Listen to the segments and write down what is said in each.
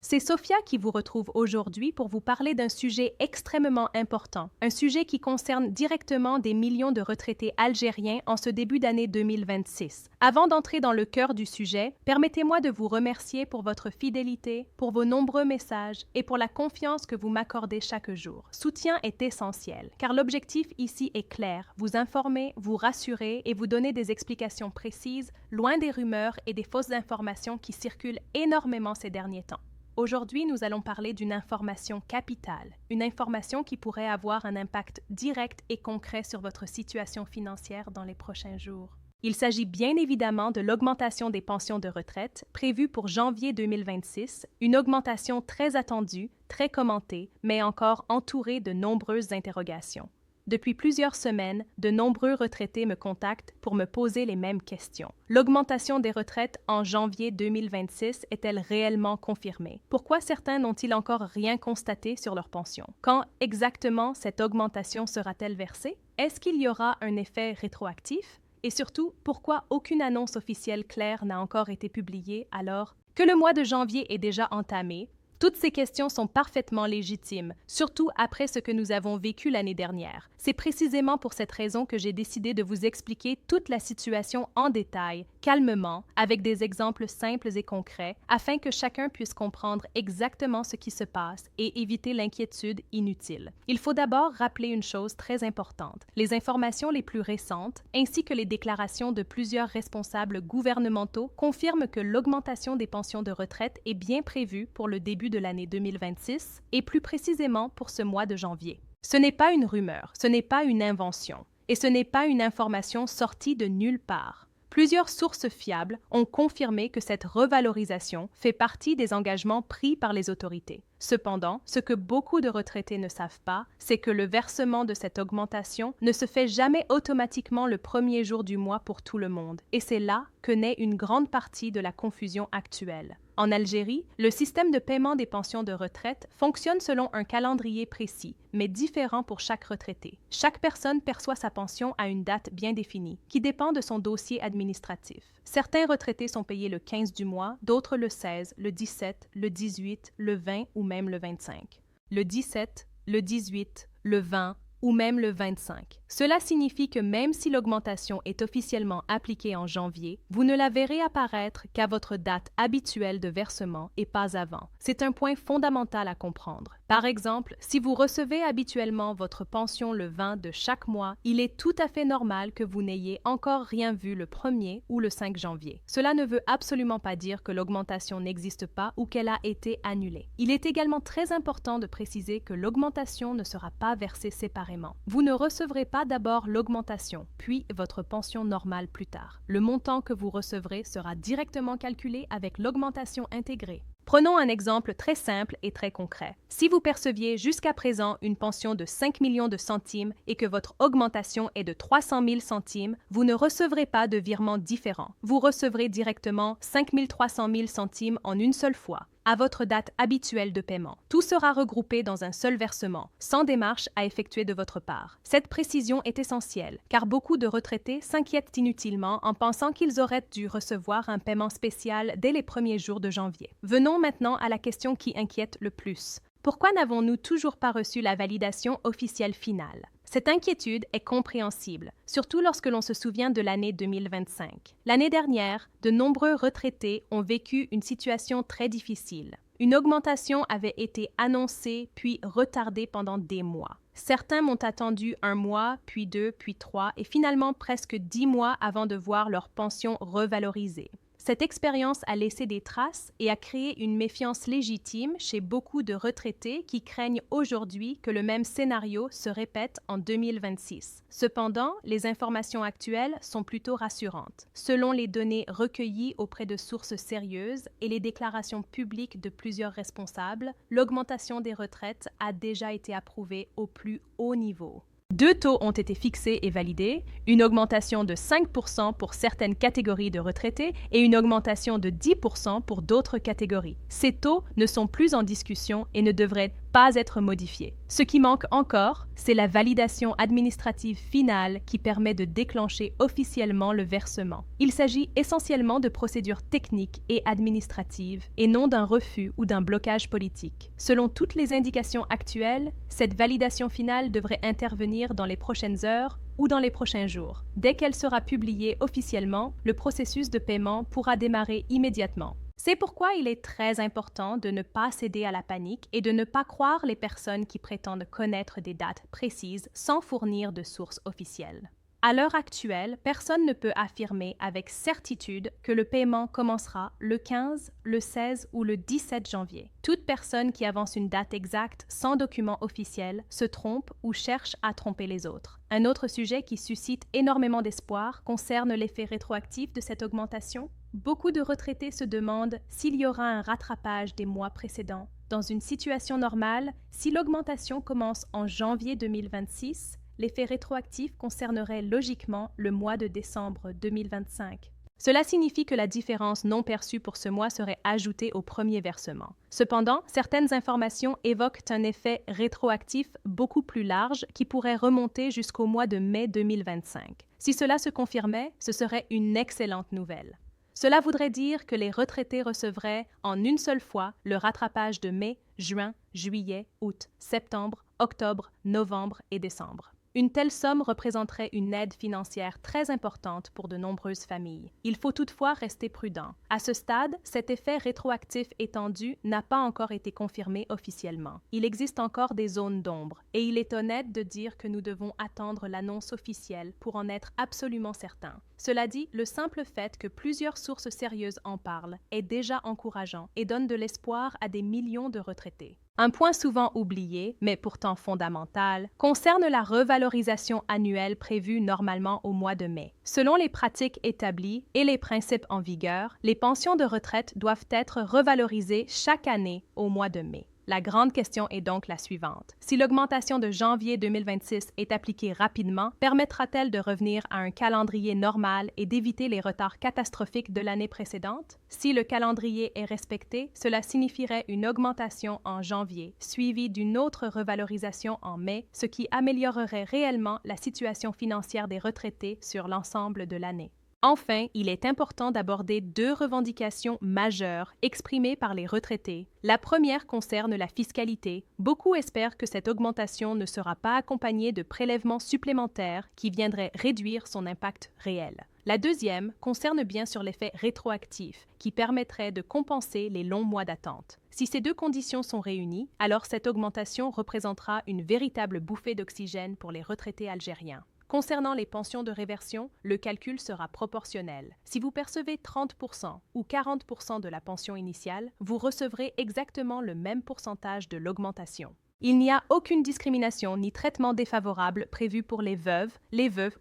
C'est Sophia qui vous retrouve aujourd'hui pour vous parler d'un sujet extrêmement important, un sujet qui concerne directement des millions de retraités algériens en ce début d'année 2026. Avant d'entrer dans le cœur du sujet, permettez-moi de vous remercier pour votre fidélité, pour vos nombreux messages et pour la confiance que vous m'accordez chaque jour. Soutien est essentiel, car l'objectif ici est clair, vous informer, vous rassurer et vous donner des explications précises, loin des rumeurs et des fausses informations qui circulent énormément ces derniers temps. Aujourd'hui, nous allons parler d'une information capitale, une information qui pourrait avoir un impact direct et concret sur votre situation financière dans les prochains jours. Il s'agit bien évidemment de l'augmentation des pensions de retraite prévue pour janvier 2026, une augmentation très attendue, très commentée, mais encore entourée de nombreuses interrogations. Depuis plusieurs semaines, de nombreux retraités me contactent pour me poser les mêmes questions. L'augmentation des retraites en janvier 2026 est-elle réellement confirmée? Pourquoi certains n'ont-ils encore rien constaté sur leur pension? Quand exactement cette augmentation sera-t-elle versée? Est-ce qu'il y aura un effet rétroactif? Et surtout, pourquoi aucune annonce officielle claire n'a encore été publiée alors que le mois de janvier est déjà entamé? Toutes ces questions sont parfaitement légitimes, surtout après ce que nous avons vécu l'année dernière. C'est précisément pour cette raison que j'ai décidé de vous expliquer toute la situation en détail, calmement, avec des exemples simples et concrets, afin que chacun puisse comprendre exactement ce qui se passe et éviter l'inquiétude inutile. Il faut d'abord rappeler une chose très importante. Les informations les plus récentes, ainsi que les déclarations de plusieurs responsables gouvernementaux, confirment que l'augmentation des pensions de retraite est bien prévue pour le début de l'année 2026 et plus précisément pour ce mois de janvier. Ce n'est pas une rumeur, ce n'est pas une invention et ce n'est pas une information sortie de nulle part. Plusieurs sources fiables ont confirmé que cette revalorisation fait partie des engagements pris par les autorités. Cependant, ce que beaucoup de retraités ne savent pas, c'est que le versement de cette augmentation ne se fait jamais automatiquement le premier jour du mois pour tout le monde, et c'est là que naît une grande partie de la confusion actuelle. En Algérie, le système de paiement des pensions de retraite fonctionne selon un calendrier précis, mais différent pour chaque retraité. Chaque personne perçoit sa pension à une date bien définie, qui dépend de son dossier administratif. Certains retraités sont payés le 15 du mois, d'autres le 16, le 17, le 18, le 20 ou même le 25. Le 17, le 18, le 20 ou même le 25. Cela signifie que même si l'augmentation est officiellement appliquée en janvier, vous ne la verrez apparaître qu'à votre date habituelle de versement et pas avant. C'est un point fondamental à comprendre. Par exemple, si vous recevez habituellement votre pension le 20 de chaque mois, il est tout à fait normal que vous n'ayez encore rien vu le 1er ou le 5 janvier. Cela ne veut absolument pas dire que l'augmentation n'existe pas ou qu'elle a été annulée. Il est également très important de préciser que l'augmentation ne sera pas versée séparément. Vous ne recevrez pas d'abord l'augmentation, puis votre pension normale plus tard. Le montant que vous recevrez sera directement calculé avec l'augmentation intégrée. Prenons un exemple très simple et très concret. Si vous perceviez jusqu'à présent une pension de 5 millions de centimes et que votre augmentation est de 300 000 centimes, vous ne recevrez pas de virement différent. Vous recevrez directement 5 300 000 centimes en une seule fois, à votre date habituelle de paiement. Tout sera regroupé dans un seul versement, sans démarche à effectuer de votre part. Cette précision est essentielle, car beaucoup de retraités s'inquiètent inutilement en pensant qu'ils auraient dû recevoir un paiement spécial dès les premiers jours de janvier. Venons maintenant à la question qui inquiète le plus. Pourquoi n'avons-nous toujours pas reçu la validation officielle finale? Cette inquiétude est compréhensible, surtout lorsque l'on se souvient de l'année 2025. L'année dernière, de nombreux retraités ont vécu une situation très difficile. Une augmentation avait été annoncée puis retardée pendant des mois. Certains m'ont attendu 1 mois, puis 2, puis 3 et finalement presque 10 mois avant de voir leur pension revalorisée. Cette expérience a laissé des traces et a créé une méfiance légitime chez beaucoup de retraités qui craignent aujourd'hui que le même scénario se répète en 2026. Cependant, les informations actuelles sont plutôt rassurantes. Selon les données recueillies auprès de sources sérieuses et les déclarations publiques de plusieurs responsables, l'augmentation des retraites a déjà été approuvée au plus haut niveau. 2 taux ont été fixés et validés, une augmentation de 5% pour certaines catégories de retraités et une augmentation de 10% pour d'autres catégories. Ces taux ne sont plus en discussion et ne devraient pas être modifiés. Ce qui manque encore, c'est la validation administrative finale qui permet de déclencher officiellement le versement. Il s'agit essentiellement de procédures techniques et administratives et non d'un refus ou d'un blocage politique. Selon toutes les indications actuelles, cette validation finale devrait intervenir dans les prochaines heures ou dans les prochains jours. Dès qu'elle sera publiée officiellement, le processus de paiement pourra démarrer immédiatement. C'est pourquoi il est très important de ne pas céder à la panique et de ne pas croire les personnes qui prétendent connaître des dates précises sans fournir de sources officielles. À l'heure actuelle, personne ne peut affirmer avec certitude que le paiement commencera le 15, le 16 ou le 17 janvier. Toute personne qui avance une date exacte sans document officiel se trompe ou cherche à tromper les autres. Un autre sujet qui suscite énormément d'espoir concerne l'effet rétroactif de cette augmentation. Beaucoup de retraités se demandent s'il y aura un rattrapage des mois précédents. Dans une situation normale, si l'augmentation commence en janvier 2026, l'effet rétroactif concernerait logiquement le mois de décembre 2025. Cela signifie que la différence non perçue pour ce mois serait ajoutée au premier versement. Cependant, certaines informations évoquent un effet rétroactif beaucoup plus large qui pourrait remonter jusqu'au mois de mai 2025. Si cela se confirmait, ce serait une excellente nouvelle. Cela voudrait dire que les retraités recevraient en une seule fois le rattrapage de mai, juin, juillet, août, septembre, octobre, novembre et décembre. Une telle somme représenterait une aide financière très importante pour de nombreuses familles. Il faut toutefois rester prudent. À ce stade, cet effet rétroactif étendu n'a pas encore été confirmé officiellement. Il existe encore des zones d'ombre et il est honnête de dire que nous devons attendre l'annonce officielle pour en être absolument certains. Cela dit, le simple fait que plusieurs sources sérieuses en parlent est déjà encourageant et donne de l'espoir à des millions de retraités. Un point souvent oublié, mais pourtant fondamental, concerne la revalorisation annuelle prévue normalement au mois de mai. Selon les pratiques établies et les principes en vigueur, les pensions de retraite doivent être revalorisées chaque année au mois de mai. La grande question est donc la suivante. Si l'augmentation de janvier 2026 est appliquée rapidement, permettra-t-elle de revenir à un calendrier normal et d'éviter les retards catastrophiques de l'année précédente? Si le calendrier est respecté, cela signifierait une augmentation en janvier, suivie d'une autre revalorisation en mai, ce qui améliorerait réellement la situation financière des retraités sur l'ensemble de l'année. Enfin, il est important d'aborder deux revendications majeures exprimées par les retraités. La première concerne la fiscalité. Beaucoup espèrent que cette augmentation ne sera pas accompagnée de prélèvements supplémentaires qui viendraient réduire son impact réel. La deuxième concerne bien sûr l'effet rétroactif, qui permettrait de compenser les longs mois d'attente. Si ces deux conditions sont réunies, alors cette augmentation représentera une véritable bouffée d'oxygène pour les retraités algériens. Concernant les pensions de réversion, le calcul sera proportionnel. Si vous percevez 30% ou 40% de la pension initiale, vous recevrez exactement le même pourcentage de l'augmentation. Il n'y a aucune discrimination ni traitement défavorable prévu pour les veuves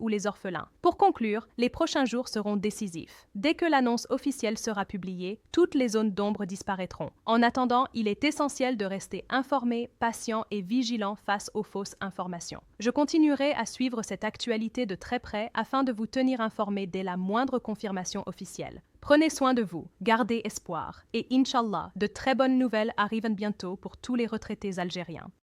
ou les orphelins. Pour conclure, les prochains jours seront décisifs. Dès que l'annonce officielle sera publiée, toutes les zones d'ombre disparaîtront. En attendant, il est essentiel de rester informé, patient et vigilant face aux fausses informations. Je continuerai à suivre cette actualité de très près afin de vous tenir informé dès la moindre confirmation officielle. Prenez soin de vous, gardez espoir et Inch'Allah, de très bonnes nouvelles arrivent bientôt pour tous les retraités algériens.